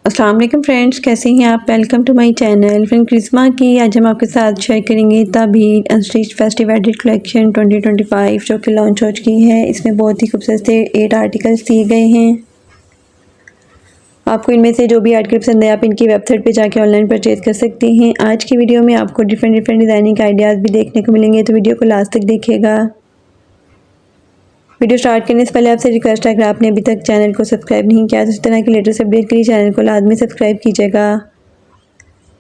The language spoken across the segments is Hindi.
अस्सलाम वालेकुम फ्रेंड्स, कैसे हैं आप। Welcome to my channel. Friend क्रिस्मा की आज हम आपके साथ शेयर करेंगे ताबीर अनस्टिच फेस्टिव एडिट कलेक्शन 2025 जो कि लॉन्च हो चुकी है। इसमें बहुत ही खूबसूरत से 8 आर्टिकल्स दिए गए हैं। आपको इनमें से जो भी आर्टिकल पसंद है आप इनकी वेबसाइट पे जाके ऑनलाइन परचेज कर सकते हैं। आज की वीडियो में आपको डिफरेंट डिज़ाइनिंग आइडियाज़ भी देखने को मिलेंगे, तो वीडियो को लास्ट तक देखिएगा। वीडियो स्टार्ट करने से पहले आपसे रिक्वेस्ट है, अगर आपने अभी तक चैनल को सब्सक्राइब नहीं किया तो इस तरह की लेटेस्ट अपडेट के लिए चैनल को लाजमी सब्सक्राइब कीजिएगा।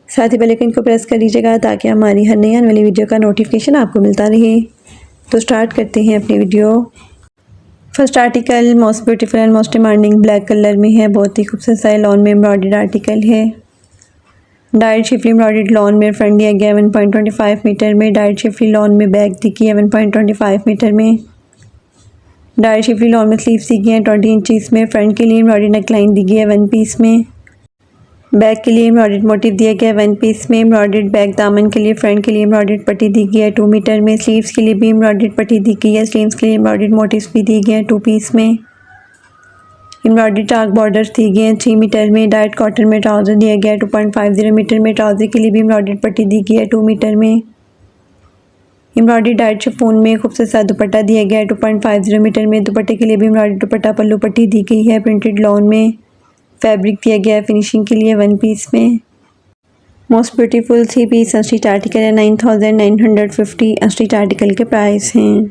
साथ ही बेल आइकन को प्रेस कर लीजिएगा ताकि हमारी हर नई आने वाली वीडियो का नोटिफिकेशन आपको मिलता रहे। तो स्टार्ट करते हैं अपनी video. First article most beautiful and most demanding black colour में है। बहुत ही खूबसूरत सा लॉन में एम्ब्रॉयडर्ड आर्टिकल है। डायरेक्ट शिफली एम्ब्रॉयडर्ड लॉन में फ्रंट दिया गया 1.25 मीटर में। डायरेक्ट शिफली लॉन में बैक दी गई है 1.25 मीटर में। डायरेक्ट शिफली लॉन में स्लीव्स दी गई हैं 20 इंचज़ में। फ्रंट के लिए एम्ब्रॉयडर्ड नेकलाइन दी गई है 1 पीस में। बैक के लिए एम्ब्रॉयडर्ड मोटिव दिया गया है 1 पीस में। एम्ब्रॉयडर्ड बैक दामन के लिए फ्रंट के लिए एम्ब्रॉयडर्ड पट्टी दी गई है 2 मीटर में। स्लीव्स के लिए भी एम्ब्रॉयडर्ड पट्टी दी गई है। स्लीव्स के लिए एम्ब्रॉयडर्ड मोटिव्स भी दिए गए हैं 2 पीस में। एम्ब्रॉयडर्ड चाक बॉर्डर्स दिए गए हैं 3 मीटर में। डायरेक्ट कॉटन में ट्राउज़र दिया गया है 2.50 मीटर में। ट्राउज़र के लिए भी एम्ब्रॉयडर्ड पट्टी दी गई है 2 मीटर में। एम्ब्रॉयडरी डायरेक्ट शिफॉन में खूबसूरत सा दुपट्टा दिया गया है 2.50 मीटर में। दुपट्टे के लिए भी एम्ब्रॉयडरी दुपट्टा पल्लू पट्टी दी गई है। प्रिंटेड लॉन में फैब्रिक दिया गया है फिनिशिंग के लिए 1 पीस में। Most beautiful 3 piece unstitch article है। 9950 अनस्टिच आर्टिकल के प्राइस हैं।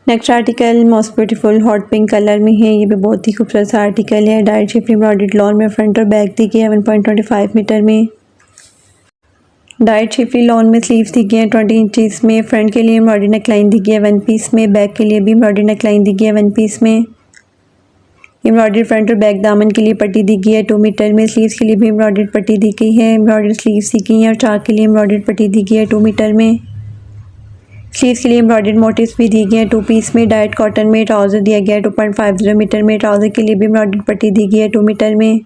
Next article most beautiful hot pink colour में है। ये भी बहुत ही खूबसूरत सा आर्टिकल है। डायरेक्ट शिफली एम्ब्रॉयडर्ड लॉन में फ्रंट और बैक दी गई है 1.25 मीटर में। डायरेक्ट शिफली लॉन में स्लीव्स दी गई हैं 20 इंचज़ में। फ्रंट के लिए एम्ब्रॉयडरी नेकलाइन दी गई है 1 पीस में। बैक के लिए भी एम्ब्रॉयडरी नेकलाइन दी गई है 1 पीस में। एम्ब्रॉयडरी फ्रंट और बैक दामन के लिए पट्टी दी गई है 2 मीटर में। स्लीव्स के लिए भी एम्ब्रॉयडरी पट्टी दी गई है। एम्ब्रॉयडरी स्लीव्स दी गई हैं और चाक के लिए एम्ब्रॉयडरी पट्टी दी गई है 2 मीटर में। स्लीव्स के लिए एम्ब्रॉयडरी मोटिव्स भी दी गई हैं 2 पीस में। डायरेक्ट कॉटन में ट्राउज़र दिया गया है 2.50 मीटर में। ट्राउज़र के लिए भी एम्ब्रॉयडरी पट्टी दी गई है 2 मीटर में।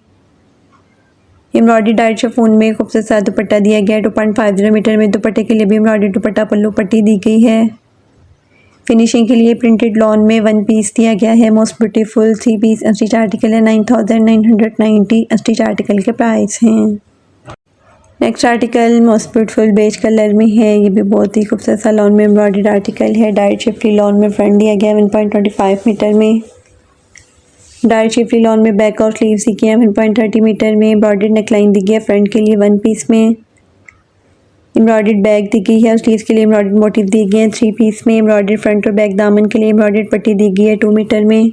एम्ब्रॉयडरी डायरेक्ट शिफॉन में खूबसूरत सा दुपट्टा दिया गया है 2.50 मीटर में। दुपट्टे के लिए भी एम्ब्रॉयडरी दुपट्टा पल्लू पट्टी दी गई है। फिनिशिंग के लिए प्रिंटेड लॉन में 1 पीस दिया गया है। Most beautiful 3 piece unstitch article है। 9990 अनस्टिच आर्टिकल के प्राइस हैं। Next article most beautiful beige colour में है। ये भी बहुत ही खूबसूरत सा लॉन में एम्ब्रॉयडर्ड आर्टिकल है। डायरेक्ट शिफली लॉन में फ्रंट दिया गया है 1.25 मीटर में। डायरेक्ट शिफली लॉन में बैक और स्लीव्स दी गई है 1.30 मीटर में। एम्ब्रॉयडर्ड नेकलाइन दी गई है फ्रंट के लिए 1 पीस में। एम्ब्रॉयडर्ड बैक दी गई है और स्लीव्स के लिए एम्ब्रॉयडर्ड मोटिव दी गए हैं 3 पीस में। एम्ब्रॉयडर्ड फ्रंट और बैक दामन के लिए एम्ब्रॉयडर्ड पट्टी दी गई है 2 मीटर में।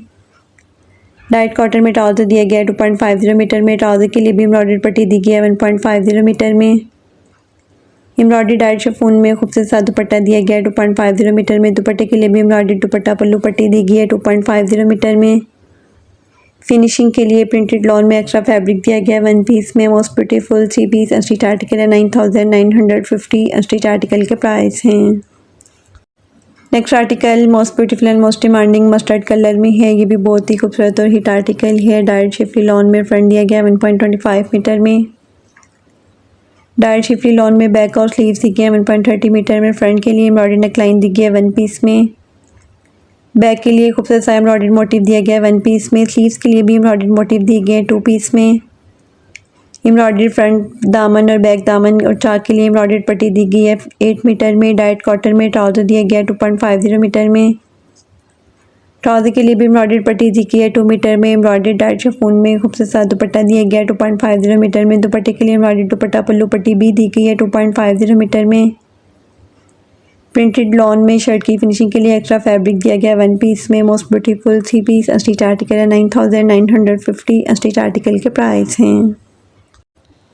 डायरेक्ट कॉटन में ट्राउज़र दिया गया है 2.50 मीटर में। ट्राउज़र के लिए भी एम्ब्रॉयडर्ड पट्टी दी गई है 1.50 मीटर में। एम्ब्रॉयडरी डायरेक्ट शिफॉन में खूबसूरत सा दुपट्टा दिया गया है 2.50 मीटर में। दुपट्टे के लिए भी एम्ब्रॉयडर्ड दुपट्टा पल्लू पट्टी दी गई है 2.50 मीटर में। फिनिशिंग के लिए प्रिंटेड लॉन में एक्स्ट्रा फैब्रिक दिया गया है 1 पीस में। Most beautiful 3 piece unstitch article है। 9950 अनस्टिच आर्टिकल के प्राइस हैं। Next article most beautiful and most demanding mustard colour में है। ये भी बहुत ही खूबसूरत और हिट आर्टिकल है। डायरेक्ट शिफली लॉन में फ्रंट दिया गया है 1.25 मीटर में। डायरेक्ट शिफली लॉन में बैक और स्लीव्स दी गई है 1.30 मीटर में। फ्रंट के लिए एम्ब्रॉयडरी नेकलाइन दी गई है 1 पीस में। बैक के लिए खूबसूरत सा एम्ब्रॉयडर्ड मोटिव दिया गया है 1 पीस में। स्लीव्स के लिए भी एम्ब्रॉयडर्ड मोटिव दिए गए हैं 2 पीस में। एम्ब्रॉयडरी फ्रंट दामन और बैक दामन और चाक के लिए एम्ब्रॉयडर्ड पट्टी दी गई है 8 मीटर में। डायरेक्ट कॉटन में ट्राउज़र दिया गया है 2.50 मीटर में। ट्राउज़र के लिए भी एम्ब्रॉयडर्ड पट्टी दी गई है 2 मीटर में। एम्ब्रॉयडरी डायरेक्ट शिफॉन में खूबसूरत सा दुपट्टा दिया गया है 2.50 मीटर में। दुपट्टे के लिए एम्ब्रॉयडरी दुपट्टा पल्लू पट्टी भी दी गई है 2.50 मीटर में। प्रिंटेड लॉन में शर्ट की फिनिशिंग के लिए एक्स्ट्रा फैब्रिक दिया गया है 1 पीस में। Most beautiful 3 piece unstitch article है। 9950 अनस्टिच आर्टिकल के प्राइस हैं।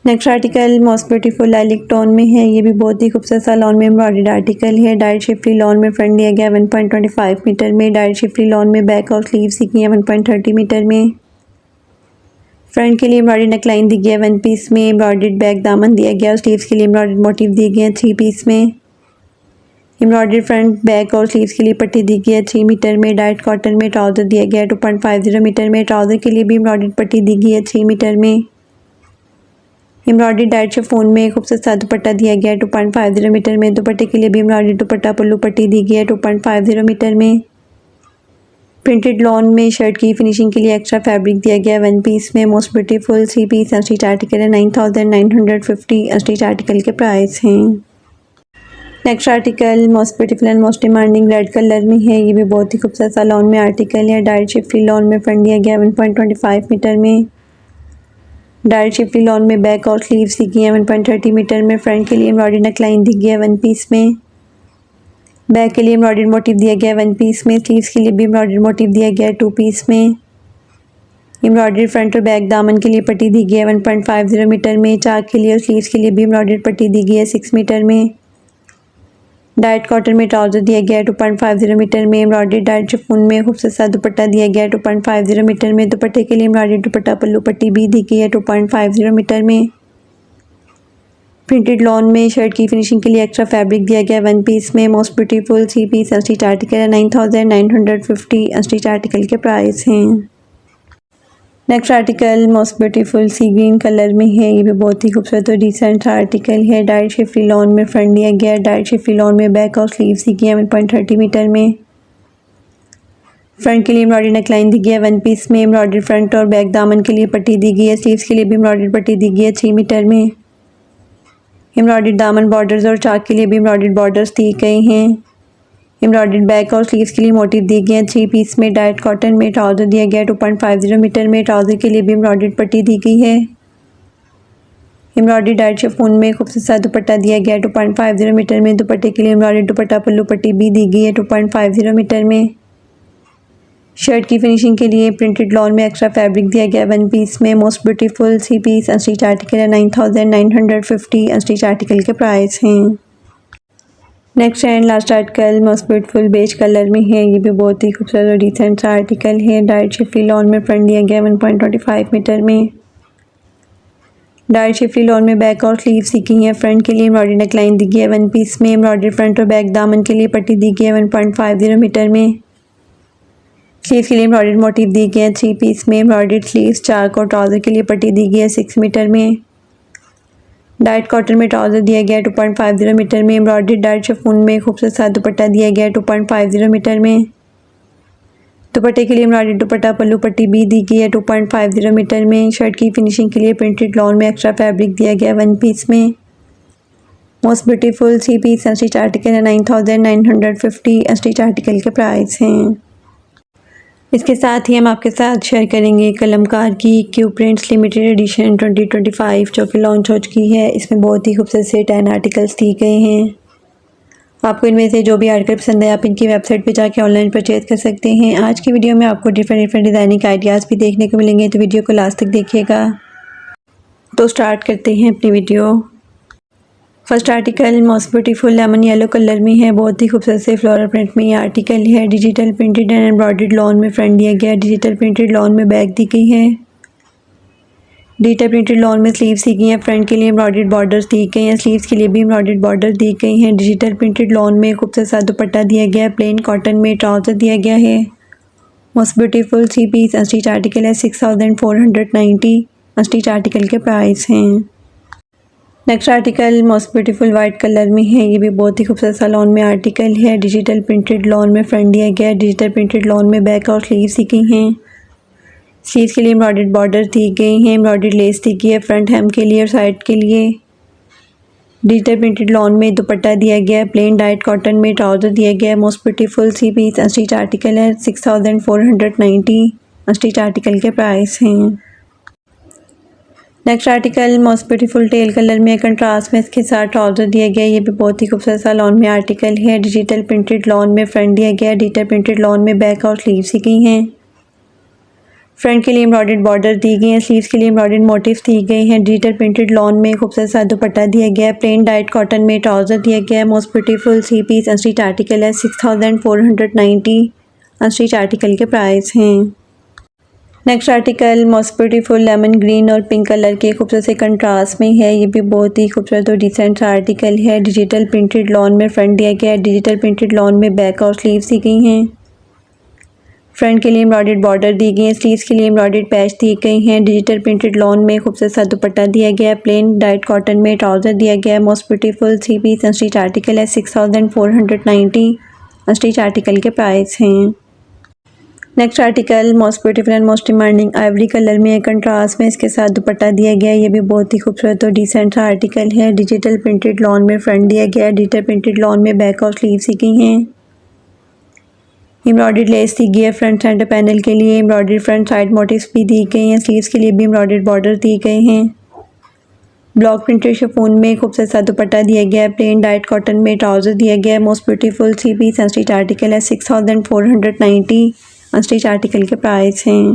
Next article most beautiful lilac tone में है। ये भी बहुत ही खूबसूरत सा लॉन में एम्ब्रॉयडर्ड आर्टिकल है। डायरेक्ट शिफली लॉन में फ्रंट दिया गया 1.25 मीटर में। डायरेक्ट शिफली लॉन में बैक और स्लीव्स दी गई है 1.30 मीटर में। फ्रंट के लिए एम्ब्रॉयडरी नेकलाइन दी गई है 1 पीस में। एम्ब्रॉयडर्ड बैक दामन दिया गया और स्लीव्स के लिए एम्ब्रॉयडर्ड मोटिव दिए गए हैं 3 पीस में। एम्ब्रॉयडरी फ्रंट बैक और स्लीव्स के लिए पट्टी दी गई है 3 मीटर में। डायरेक्ट कॉटन में ट्राउज़र दिया गया है 2.50 मीटर में। ट्राउज़र के लिए भी एम्ब्रॉयडरी पट्टी दी गई है 3 मीटर में। एम्ब्रॉयडरी डायरेक्ट शिफॉन में खूबसूरत सा दुपट्टा दिया गया है 2.50 मीटर में। दुपट्टे के लिए भी एम्ब्रॉयडरी दुपट्टा पल्लू पट्टी दी गई है 2.50 मीटर में। प्रिंटेड लॉन में शर्ट की फिनिशिंग के लिए एक्स्ट्रा फैब्रिक दिया गया है वन पीस में। Most beautiful 3 piece unstitch article है 9950 अनस्टिच आर्टिकल के प्राइस हैं। Next article most beautiful and most demanding red colour में है। ये भी बहुत ही खूबसूरत सा लॉन में आर्टिकल है। डायरेक्ट शिफ्टी लॉन में फ्रंट दिया गया 1.25 मीटर में। डायरेक्ट शिफ्टी लॉन में बैक और स्लीव्स दी गई है 1.30 मीटर में। फ्रंट के लिए एम्ब्रॉयडरी नेकलाइन दी गई है वन पीस में। बैक के लिए एम्ब्रॉयडरी मोटिव दिया गया है वन पीस में। स्लीव्स के लिए भी एम्ब्रॉयडरी मोटिव दिया गया है 2 पीस में। एम्ब्रॉयडरी फ्रंट और बैक दामन के लिए पट्टी दी गई है 1.50 मीटर में। चाक के लिए और स्लीव्स के लिए भी एम्ब्रॉयडरी पट्टी दी गई है 6 मीटर में। डाइट कॉटन में ट्राउजर दिया गया है 2.50 मीटर में। एम्ब्रॉयडरी डाइट शिफॉन में खूबसूरत सा दुपट्टा दिया गया है 2.50 मीटर में। दुपट्टे के लिए एम्ब्रॉयडरी दुपट्टा पल्लू पट्टी भी दी गई है 2.50 मीटर में। प्रिंटेड लॉन में शर्ट की फिनिशिंग के लिए एक्स्ट्रा फैब्रिक दिया गया है वन पीस में। Most beautiful 3 piece unstitch article है 9950 अनस्टिच आर्टिकल के प्राइस हैं। Next article most beautiful sea green colour में है। ये भी बहुत ही खूबसूरत और डिसेंट आर्टिकल है। डाइट शिफ्टी लॉन में फ्रंट दिया गया है। डाइट शिफ्टी लॉन में बैक और स्लीव्स दी गई है 1.30 मीटर में। फ्रंट के लिए एम्ब्रॉयडरी नेकलाइन दी गई है वन पीस में। एम्ब्रॉयडरी फ्रंट और बैक दामन के लिए पट्टी दी गई है। स्लीव्स के लिए भी एम्ब्रॉयडरी पट्टी दी गई है 3 मीटर में। एम्ब्रॉयडरी दामन बॉर्डर्स और चाक के लिए भी एम्ब्रॉयडरी बॉर्डर्स दिए गए हैं। एम्ब्रॉयडरी बैक और स्लीव्स के लिए मोटिव दिए गए हैं 3 पीस में। डाइट कॉटन में ट्राउजर दिया गया है 2.50 मीटर में। ट्राउजर के लिए भी एम्ब्रॉयडरी पट्टी दी गई है। एम्ब्रॉयडरी डाइट शिफॉन में खूबसूरत सा दुपट्टा दिया गया है 2.50 मीटर में। दुपट्टे के लिए एम्ब्रॉयडरी दुपट्टा पल्लू पट्टी भी दी गई है 2.50 मीटर में। शर्ट की फिनिशिंग के लिए प्रिंटेड लॉन में एक्स्ट्रा फैब्रिक दिया गया है वन पीस में। Most beautiful 3 piece unstitch article है 9950 अनस्टिच आर्टिकल के प्राइस हैं। Next and last article most beautiful beige colour में है। ये भी बहुत ही खूबसूरत और डिसेंट सा आर्टिकल है। डाइट शिफ्टी लॉन में फ्रंट दिया गया 1.25 मीटर में। डाइट शिफ्टी लॉन में बैक और स्लीव्स दी गई है। फ्रंट के लिए एम्ब्रॉयडरी नेकलाइन दी गई है वन पीस में। एम्ब्रॉयडरी फ्रंट और बैक दामन के लिए पट्टी दी गई है 1.50 मीटर में। स्लीव्स के लिए एम्ब्रॉयडरी मोटिव दी गए हैं 3 पीस में। एम्ब्रॉयडरी स्लीव्स चाक और ट्राउजर के लिए पट्टी दी गई है 6 मीटर में। डाइट कॉटन में ट्राउजर दिया गया है 2.50 मीटर में। एम्ब्रॉयडरी डाइट शिफॉन में खूबसूरत सा दुपट्टा दिया गया है 2.50 मीटर में। दुपट्टे के लिए एम्ब्रॉयडरी दुपट्टा पल्लू पट्टी भी दी गई है 2.50 मीटर में। शर्ट की फिनिशिंग के लिए प्रिंटेड लॉन में एक्स्ट्रा फैब्रिक दिया गया है वन पीस में। Most beautiful 3 piece unstitch article है 9950 अनस्टिच आर्टिकल के प्राइस हैं। इसके साथ ही हम आपके साथ शेयर करेंगे कलमकार की क्यू प्रिंट्स लिमिटेड एडिशन 2025 जो कि लॉन्च हो चुकी है। इसमें बहुत ही खूबसूरत से 10 आर्टिकल्स दिए गए हैं। आपको इनमें से जो भी आर्टिकल पसंद है आप इनकी वेबसाइट पे जाके ऑनलाइन परचेज कर सकते हैं। आज की वीडियो में आपको डिफरेंट डिज़ाइनिंग आइडियाज़ भी देखने को मिलेंगे, तो वीडियो को लास्ट तक देखिएगा। तो स्टार्ट करते हैं अपनी video. First article most beautiful lemon yellow colour में है। बहुत ही खूबसूरत से फ्लोरल प्रिंट में ये आर्टिकल है। Digital printed and embroidered lawn में फ्रंट दिया गया है। डिजिटल प्रिंटेड लॉन में बैक दी गई है। डिजिटल प्रिंटेड लॉन में स्लीव्स दी गई हैं। फ्रंट के लिए एम्ब्रॉयडर्ड बॉर्डर्स दी गई हैं। स्लीव्स के लिए भी एम्ब्रॉयडर्ड बॉर्डर दी गई हैं। डिजिटल प्रिंटेड लॉन में खूबसूरत सा दुपट्टा दिया गया है। प्लेन कॉटन में ट्राउजर दिया गया है। Most beautiful 3 piece unstitch article है 6490 अनस्टिच आर्टिकल के प्राइस हैं। Next article most beautiful white colour में है। ये भी बहुत ही खूबसूरत सा लॉन में आर्टिकल है। डिजिटल प्रिंटेड लॉन में फ्रंट दिया गया है। डिजिटल प्रिंटेड लॉन में बैक और स्लीव्स दी गई हैं। स्लीव्स के लिए एम्ब्रॉयडर्ड बॉर्डर दी गई हैं। एम्ब्रॉयडर्ड लेस दी गई है फ्रंट हेम के लिए और साइड के लिए। डिजिटल प्रिंटेड लॉन में दुपट्टा दिया गया है। प्लेन डाइट कॉटन में ट्राउजर दिया गया है। Most beautiful 3 piece unstitch article है 6490 अनस्टिच आर्टिकल के प्राइस हैं। Next article most beautiful teal colour में कंट्रास्ट में इसके साथ ट्राउजर दिया गया है। ये भी बहुत ही खूबसूरत सा लॉन में आर्टिकल है। डिजिटल प्रिंटेड लॉन में फ्रंट दिया गया है। डिजिटल प्रिंटेड लॉन में बैक और स्लीव्स दी गई हैं। फ्रंट के लिए एम्ब्रॉयडर्ड बॉर्डर दी गई हैं। स्लीव्स के लिए एम्ब्रॉयडर्ड मोटिव्स दी गए हैं। डिजिटल प्रिंटेड लॉन में खूबसूरत सा दुपट्टा दिया गया है। प्लेन डाइट कॉटन में ट्राउजर दिया गया है। Most beautiful 3 piece unstitch article है 6490 अनस्टिच आर्टिकल के प्राइस हैं। Next article most beautiful lemon green और पिंक कलर के खूबसूरत से कंट्रास्ट में है। ये भी बहुत ही खूबसूरत और डिसेंट आर्टिकल है। डिजिटल प्रिंटेड लॉन में फ्रंट दिया गया है। डिजिटल प्रिंटेड लॉन में बैक और स्लीव्स दी गई हैं। फ्रंट के लिए एम्ब्रॉयडर्ड बॉर्डर दी गई है। स्लीव्स के लिए एम्ब्रॉयडर्ड पैच दी गई हैं। डिजिटल प्रिंटेड लॉन में खूबसूरत सा दुपट्टा दिया गया है। प्लेन डाइट कॉटन में ट्राउजर दिया गया है। Most beautiful 3 piece unstitch article है 6490 अनस्टिच आर्टिकल के प्राइस हैं। Next article most beautiful and most demanding ivory colour में है, कंट्रास्ट में इसके साथ दुपट्टा दिया गया है। ये भी बहुत ही खूबसूरत और डिसेंट सा आर्टिकल है। डिजिटल प्रिंटेड लॉन में फ्रंट दिया गया है, डिजिटल प्रिंटेड लॉन में बैक और स्लीव्स दी गई हैं। एम्ब्रॉयडर्ड लेस दी गई है फ्रंट सेंटर पैनल के लिए। एम्ब्रॉयडर्ड फ्रंट साइड मोटिव्स भी दी गई हैं। स्लीव्स के लिए भी एम्ब्रॉयडर्ड बॉर्डर दिए गए हैं। ब्लॉक प्रिंटेड शिफॉन में खूबसूरत सा दुपट्टा दिया गया है। प्लेन डाइट कॉटन में ट्राउजर दिया गया है। Most beautiful 3 piece unstitch article है। 6490 अनस्टिच आर्टिकल के प्राइस हैं।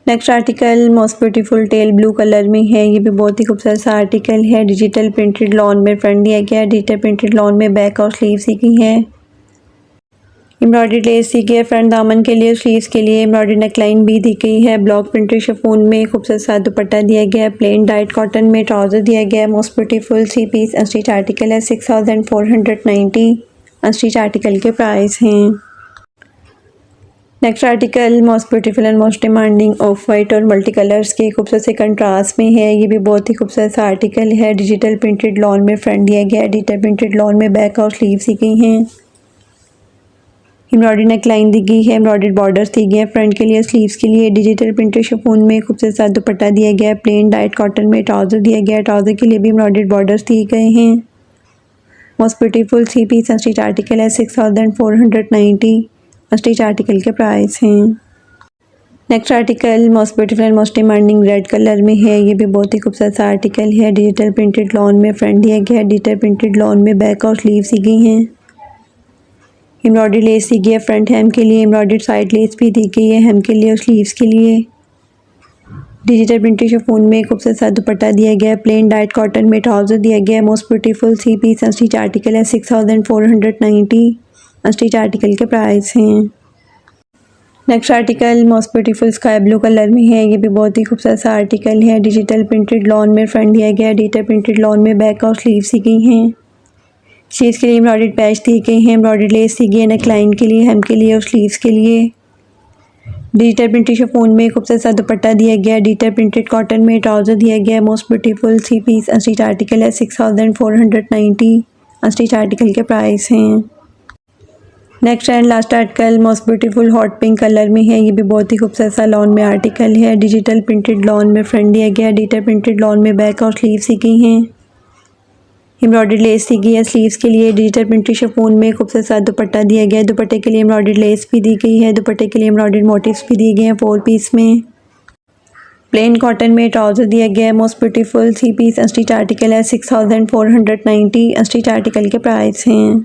Next article most beautiful teal blue colour में है। ये भी बहुत ही खूबसूरत सा आर्टिकल है। डिजिटल प्रिंटेड लॉन में फ्रंट दिया गया है। डिजिटल प्रिंटेड लॉन में बैक और स्लीव्स दी गई है। एम्ब्रॉयडरी लेस दी गई है फ्रंट दामन के लिए, स्लीव्स के लिए एम्ब्रॉयडरी नेकलाइन भी दी गई है। ब्लॉक प्रिंटेड शिफॉन में खूबसूरत सा दुपट्टा दिया गया है। प्लेन डाइट कॉटन में ट्राउजर दिया गया है। Most beautiful 3 piece unstitch article है। 6490 अनस्टिच आर्टिकल के प्राइस हैं। Next article most beautiful and most demanding off white और मल्टी कलर्स के खूबसूरत से कंट्रास्ट में है। ये भी बहुत ही खूबसूरत सा आर्टिकल है। डिजिटल प्रिंटेड लॉन में फ्रंट दिया गया है। डिजिटल प्रिंटेड लॉन में बैक और स्लीव्स दी गई हैं। एम्ब्रॉयडरी नेकलाइन दी गई है। एम्ब्रॉयडर्ड बॉर्डर्स दी गए हैं फ्रंट के लिए, स्लीव्स के लिए। डिजिटल प्रिंटेड शिफॉन में खूबसूरत सा दुपट्टा दिया गया है। प्लेन डाइट कॉटन में ट्राउजर दिया गया है। ट्राउजर के लिए भी एम्ब्रॉयडर्ड बॉर्डर्स दिए गए हैं। Most beautiful 3 piece unstitch article है। 6490 अनस्टिच आर्टिकल के प्राइस हैं। Next article most beautiful and most demanding red colour में है। ये भी बहुत ही खूबसूरत सा आर्टिकल है। डिजिटल प्रिंटेड लॉन में फ्रंट दिया गया है। डिजिटल प्रिंटेड लॉन में बैक और स्लीव्स दी गई हैं। एम्ब्रॉयडरी लेस दी गई है फ्रंट हेम के लिए। एम्ब्रॉयडर्ड साइड लेस भी दी गई है हेम के लिए और स्लीव्स के लिए। डिजिटल प्रिंटेड शिफॉन में खूबसूरत सा दुपट्टा दिया गया है। प्लेन डाइट कॉटन में ट्राउजर दिया गया है। Most beautiful 3 piece unstitch article है। 6490 अनस्टिच आर्टिकल के प्राइस हैं। Next article most beautiful sky blue colour में है। ये भी बहुत ही खूबसूरत सा आर्टिकल है। डिजिटल प्रिंटेड लॉन में फ्रंट दिया गया है। डिजिटल प्रिंटेड लॉन में बैक और स्लीव्स दी गई हैं। स्लीव्स के लिए एम्ब्रॉयडर्ड पैच दी गई हैं। एम्ब्रॉयडर्ड लेस दी गई है नेकलाइन के लिए, हेम के लिए और स्लीव्स के लिए। डिजिटल प्रिंटेड शिफॉन में खूबसूरत सा दुपट्टा दिया गया है। डिजिटल प्रिंटेड कॉटन में ट्राउजर दिया गया है। Most beautiful 3 piece unstitch article है। 6490 अनस्टिच आर्टिकल के प्राइस हैं। Next and last article most beautiful hot pink colour में है। ये भी बहुत ही खूबसूरत सा लॉन में आर्टिकल है। डिजिटल प्रिंटेड लॉन में फ्रंट दिया गया है। डिजिटल प्रिंटेड लॉन में बैक और स्लीव्स दी गई हैं। एम्ब्रॉयडर्ड लेस दी गई है स्लीव्स के लिए। डिजिटल प्रिंटेड शिफॉन में खूबसूरत सा दुपट्टा दिया गया है। दुपट्टे के लिए एम्ब्रॉयडर्ड लेस भी दी गई है। दुपट्टे के लिए एम्ब्रॉयडर्ड मोटिव्स भी दिए गए हैं 4 पीस में। प्लेन कॉटन में ट्राउजर दिया गया है। Most beautiful 3 piece unstitch article है। 6490 अनस्टिच आर्टिकल के प्राइस हैं।